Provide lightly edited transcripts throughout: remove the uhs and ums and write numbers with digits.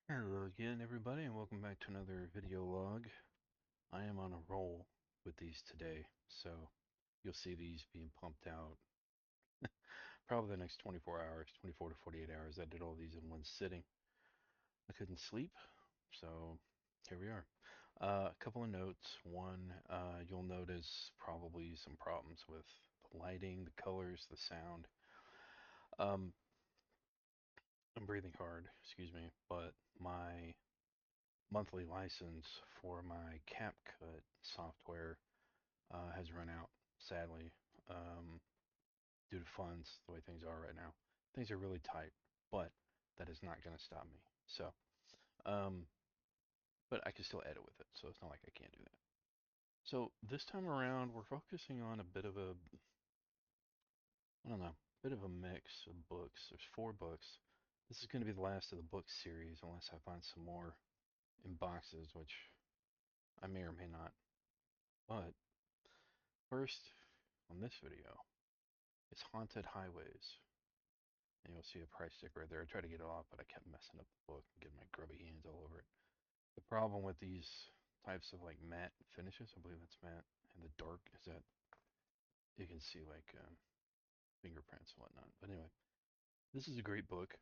Hello again, everybody, and welcome back to another video log. I am on a roll with these today, so you'll see these being pumped out probably the next 24 hours, 24 to 48 hours. I did all these in one sitting. I couldn't sleep, so here we are. A couple of notes. One, you'll notice probably some problems with the lighting, the colors, the sound. Um, I'm breathing hard, excuse me, but my monthly license for my CapCut software has run out, sadly, um, due to funds, the way things are right now. Things are really tight, but that is not going to stop me. So, um, but I can still edit with it, so it's not like I can't do that. So this time around, we're focusing on a bit of a, I don't know, bit of a mix of books. There's 4 books. This is going to be the last of the book series, unless I find some more in boxes, which I may or may not. But first, on this video, it's Haunted Highways. And you'll see a price sticker right there. I tried to get it off, but I kept messing up the book and getting my grubby hands all over it. The problem with these types of like matte finishes, I believe that's matte, and the dark is that you can see like fingerprints and whatnot. But anyway, this is a great book.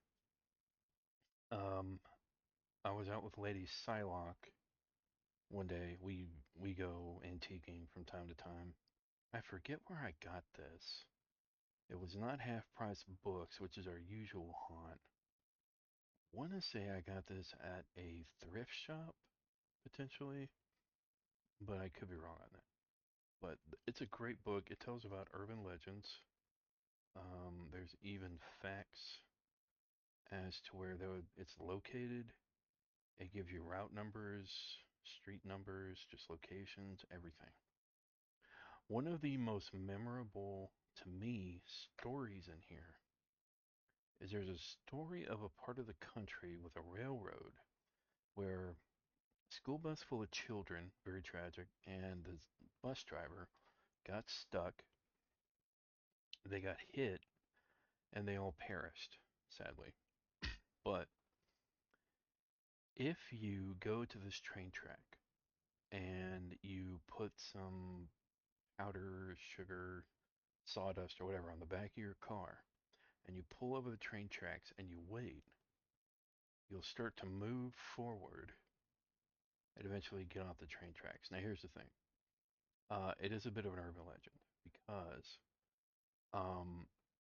Um, I was out with Lady Psylocke one day. We go antiquing from time to time. I forget where I got this. It was not half price books, which is our usual haunt. Want to say I got this at a thrift shop potentially, but I could be wrong on that. But it's a great book. It tells about urban legends. There's even facts as to where it's located. It gives you route numbers, street numbers, just locations, everything. One of the most memorable to me stories in here is there's a story of a part of the country with a railroad where school bus full of children, very tragic, and the bus driver got stuck. They got hit and they all perished, sadly. But if you go to this train track and you put some powder, sugar, sawdust, or whatever on the back of your car, and you pull over the train tracks and you wait, you'll start to move forward and eventually get off the train tracks. Now, here's the thing. It is a bit of an urban legend because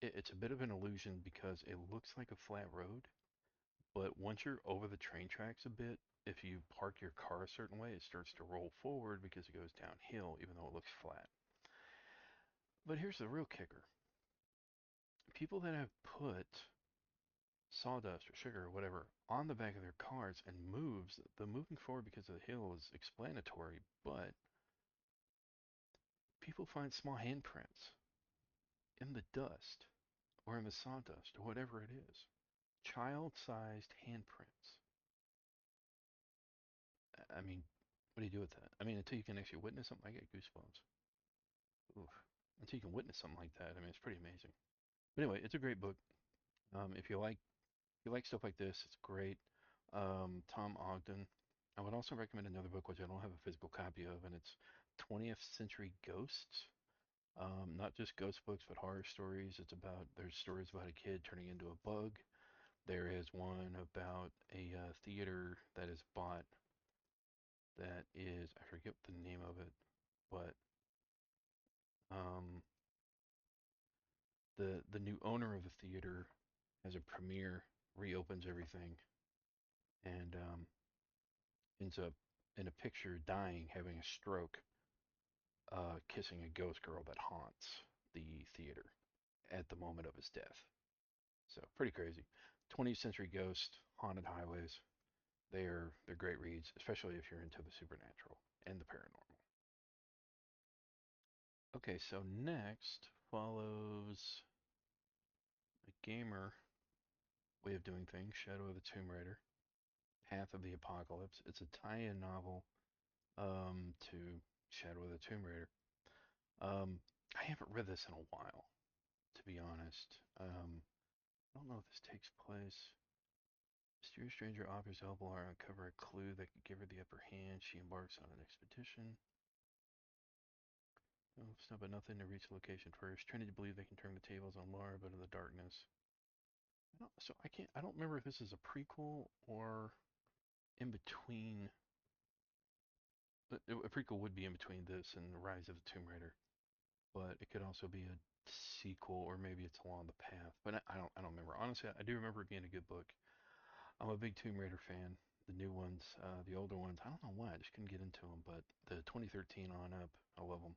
it's a bit of an illusion because it looks like a flat road, but once you're over the train tracks a bit, if you park your car a certain way, it starts to roll forward because it goes downhill, even though it looks flat. But here's the real kicker. People that have put sawdust or sugar or whatever on the back of their cars and moves, the moving forward because of the hill is explanatory, but people find small handprints in the dust or in the sawdust or whatever it is. Child-sized handprints. I mean, what do you do with that? I mean, until you can actually witness something, I get goosebumps. Oof. Until you can witness something like that, I mean, it's pretty amazing. But anyway, it's a great book. If you like stuff like this, it's great. Tom Ogden. I would also recommend another book which I don't have a physical copy of, and it's 20th Century Ghosts. Not just ghost books, but horror stories. There's stories about a kid turning into a bug. There is one about a theater that is bought that is, I forget the name of it, but um, the new owner of the theater has a premiere, reopens everything, and ends up in a picture dying, having a stroke, kissing a ghost girl that haunts the theater at the moment of his death. So pretty crazy. 20th Century Ghost, Haunted Highways. They're great reads, especially if you're into the supernatural and the paranormal. Okay, so next follows a gamer way of doing things, Shadow of the Tomb Raider, Path of the Apocalypse. It's a tie-in novel to Shadow of the Tomb Raider. Um, I haven't read this in a while, to be honest. I don't know if this takes place. This Mysterious stranger offers to help Laura uncover a clue that could give her the upper hand. She embarks on an expedition. Oh, stop at nothing to reach the location first. Trinity believe they can turn the tables on Laura, but in the darkness. I don't remember if this is a prequel or in between. A prequel would be in between this and the Rise of the Tomb Raider, but it could also be a sequel, or maybe it's along the path. But I don't remember. Honestly, I do remember it being a good book. I'm a big Tomb Raider fan. The new ones, the older ones, I don't know why, I just couldn't get into them. But the 2013 on up, I love them.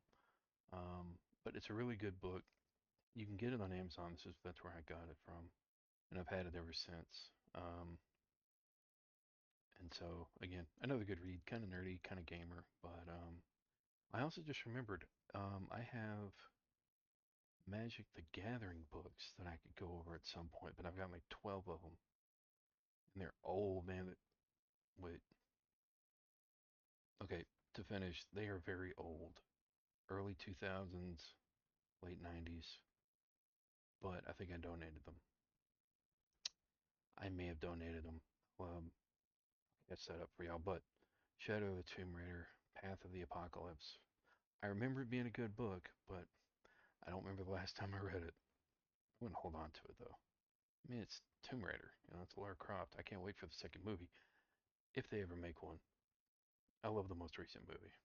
But it's a really good book. You can get it on Amazon. That's where I got it from, and I've had it ever since. And so again, another good read, kind of nerdy, kind of gamer. But I also just remembered I have Magic the Gathering books that I could go over at some point, but I've got like 12 of them, and they're old, man. Wait, okay, to finish, they are very old, early 2000s, late 90s, but I think I donated them. I may have donated them. Um, that's set up for y'all, but Shadow of the Tomb Raider, Path of the Apocalypse. I remember it being a good book, but I don't remember the last time I read it. I wouldn't hold on to it though. I mean, it's Tomb Raider, it's Lara Croft. I can't wait for the second movie, if they ever make one. I love the most recent movie.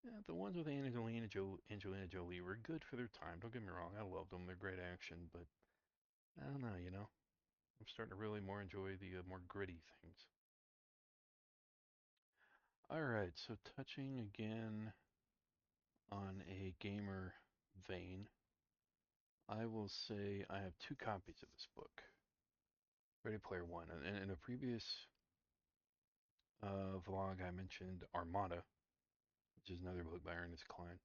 Yeah, the ones with Angelina Jolie were good for their time. Don't get me wrong, I loved them. They're great action, but I don't know, I'm starting to really more enjoy the more gritty things. All right, so touching again on a gamer vein, I will say I have two copies of this book, Ready Player One. And in a previous vlog, I mentioned Armada, which is another book by Ernest Cline.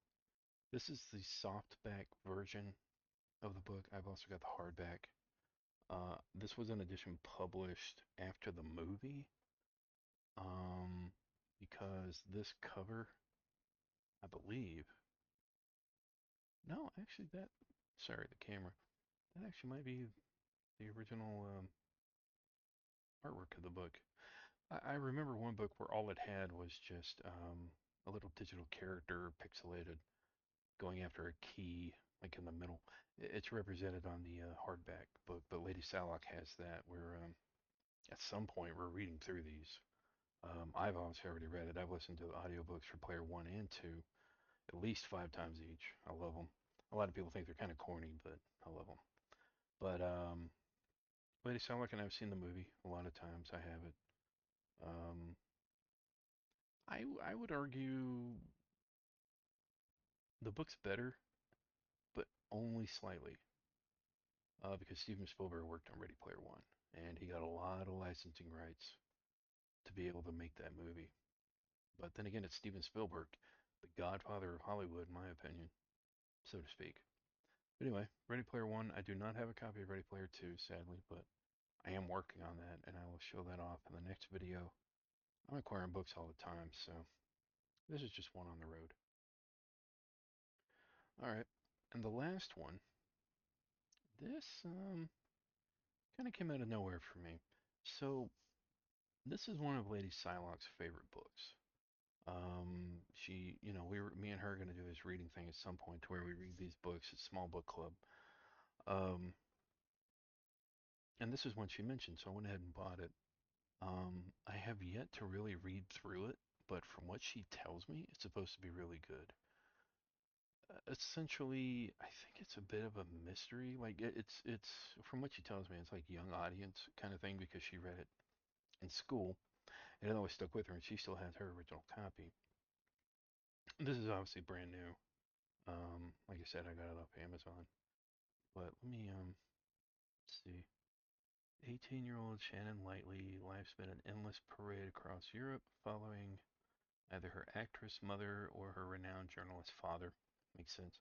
This is the softback version of the book. I've also got the hardback. This was an edition published after the movie, um, because this cover, I believe, no, actually sorry, the camera, that actually might be the original artwork of the book. I remember one book where all it had was just a little digital character pixelated going after a key, like in the middle. It's represented on the hardback book, but Lady Salak has that where at some point we're reading through these. I've obviously already read it. I've listened to the audiobooks for Player 1 and 2 at least 5 times each. I love them. A lot of people think they're kind of corny, but I love them. But Lady Salak and I've seen the movie a lot of times. I have it. Um, I would argue the book's better, but only slightly, because Steven Spielberg worked on Ready Player One, and he got a lot of licensing rights to be able to make that movie. But then again, it's Steven Spielberg, the godfather of Hollywood, in my opinion, so to speak. But anyway, Ready Player One, I do not have a copy of Ready Player Two, sadly, but I am working on that, and I will show that off in the next video. I'm acquiring books all the time, so this is just one on the road. All right, and the last one, this kind of came out of nowhere for me. So this is one of Lady Psylocke's favorite books. Me and her are gonna do this reading thing at some point to where we read these books at Small Book Club. Um, and this is one she mentioned, so I went ahead and bought it. I have yet to really read through it, but from what she tells me, it's supposed to be really good. Essentially, I think it's a bit of a mystery. Like it's from what she tells me, it's like young audience kind of thing because she read it in school and it always stuck with her, and she still has her original copy. This is obviously brand new. Like I said, I got it off Amazon. But let me see. 18-year-old Shannon Lightly, life spent an endless parade across Europe, following either her actress mother or her renowned journalist father. Makes sense.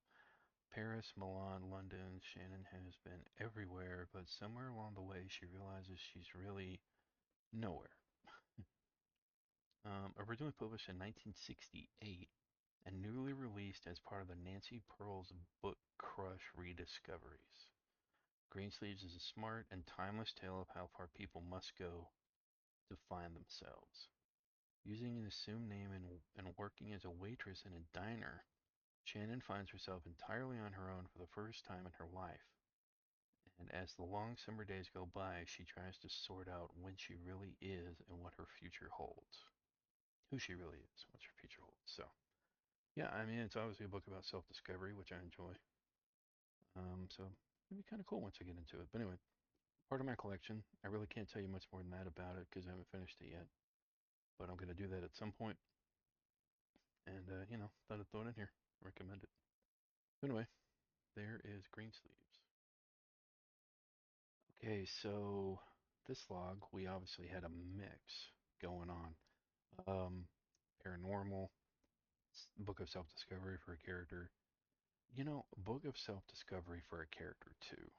Paris, Milan, London, Shannon has been everywhere, but somewhere along the way she realizes she's really nowhere. Originally published in 1968 and newly released as part of the Nancy Pearl's Book Crush Rediscoveries. Greensleeves is a smart and timeless tale of how far people must go to find themselves. Using an assumed name and working as a waitress in a diner, Shannon finds herself entirely on her own for the first time in her life. And as the long summer days go by, she tries to sort out when she really is and what her future holds. Who she really is, what her future holds. So, yeah, I mean, it's obviously a book about self-discovery, which I enjoy. So it'd be kind of cool once I get into it. But anyway, part of my collection. I really can't tell you much more than that about it because I haven't finished it yet. But I'm going to do that at some point. And, thought I'd throw it in here. Recommend it. Anyway, there is Greensleeves. Okay, so this log, we obviously had a mix going on. Um, Paranormal, book of self-discovery for a character. A book of self-discovery for a character too,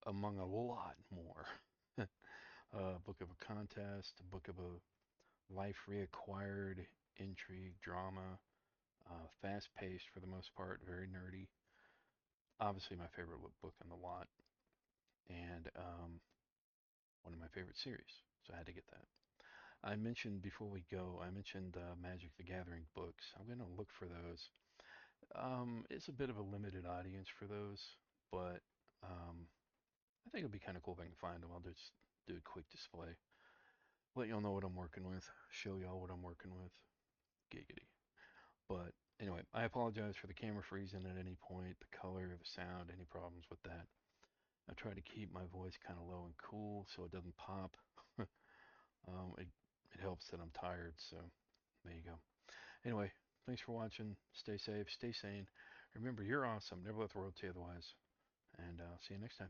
among a lot more. Book of a contest, a book of a life reacquired, intrigue, drama, fast-paced for the most part, very nerdy. Obviously, my favorite book in the lot, and one of my favorite series. So I had to get that. I mentioned before we go, I mentioned Magic the Gathering books. I'm going to look for those. It's a bit of a limited audience for those, but I think it'll be kind of cool if I can find them. I'll just do a quick display. Let y'all know what I'm working with. Show y'all what I'm working with. Giggity. But anyway, I apologize for the camera freezing at any point, the color, the sound, any problems with that. I try to keep my voice kind of low and cool so it doesn't pop. It helps that I'm tired, so there you go. Anyway, thanks for watching. Stay safe, stay sane. Remember, you're awesome. Never let the world tell you otherwise. And see you next time.